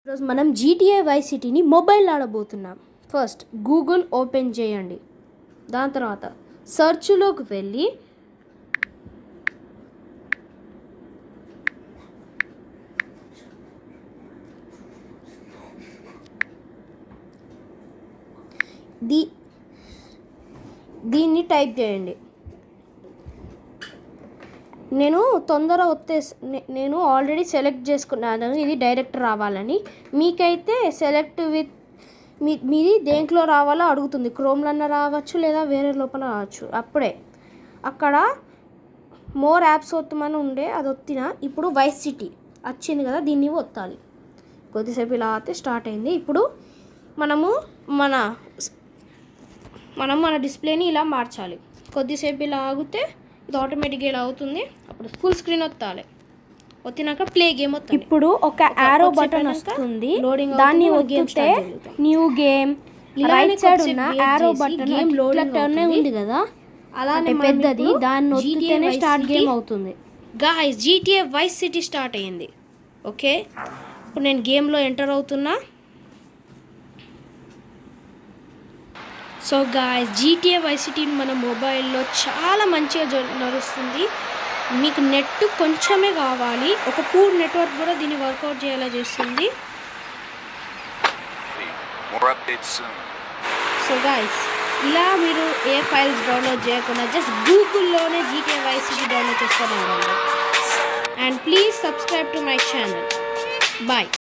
ఈరోజు మనం GTA Vice Cityని మొబైల్ ఆడబోతున్నాం. ఫస్ట్ గూగుల్ ఓపెన్ చేయండి. దాని తర్వాత సెర్చ్లోకి వెళ్ళి దీన్ని టైప్ చేయండి. నేను ఆల్రెడీ సెలెక్ట్ చేసుకున్నాను ఇది డైరెక్ట్ రావాలని. మీకైతే సెలెక్ట్ విత్ మీది దేంట్లో రావాలో అడుగుతుంది. క్రోమ్లన్నా రావచ్చు లేదా వేరే లోపల రావచ్చు. అప్పుడే అక్కడ మోర్ యాప్స్ ఒత్తమని ఉండే అది ఒత్తిన. ఇప్పుడు వైస్ సిటీ వచ్చింది కదా, దీన్ని ఒత్తాలి. కొద్దిసేపు ఇలా అయితే స్టార్ట్ అయింది. ఇప్పుడు మన డిస్ప్లేని ఇలా మార్చాలి. కొద్దిసేపు ఇలా ఆగితే ఇది ఆటోమేటిక్గా ఇలా అవుతుంది. అప్పుడు ఫుల్ స్క్రీన్ ఒత్తాలి. ఒత్తినాక ప్లే గేమ్ ఒత్తాలి. ఇప్పుడు ఒక యారో బటన్ వస్తుంది, దాన్ని ఒత్తితే న్యూ గేమ్ రైట్ సైడ్ ఉన్న యారో బటన్ ఇట్లా టర్న్ ఉంది కదా, అలానే పెద్దది, దాన్ని ఒత్తితేనే స్టార్ట్ గేమ్ అవుతుంది. Guys, GTA Vice City start అయ్యింది. ఓకే, ఇప్పుడు నేను గేమ్లో ఎంటర్ అవుతున్నా. So guys, GTA Vice City మన మొబైల్లో చాలా మంచిగా నడుస్తుంది. మీకు నెట్ కొంచెమే కావాలి, ఒక పూర్ నెట్వర్క్ కూడా దీన్ని వర్కౌట్ చేయాలా చేస్తుంది. సో గాయ్స్, ఇలా మీరు ఏ ఫైల్స్ డౌన్లోడ్ చేయకుండా జస్ట్ గూగుల్లోనే GTA Vice City డౌన్లోడ్ చేసుకొని ఉండండి. And please subscribe to my channel. Bye.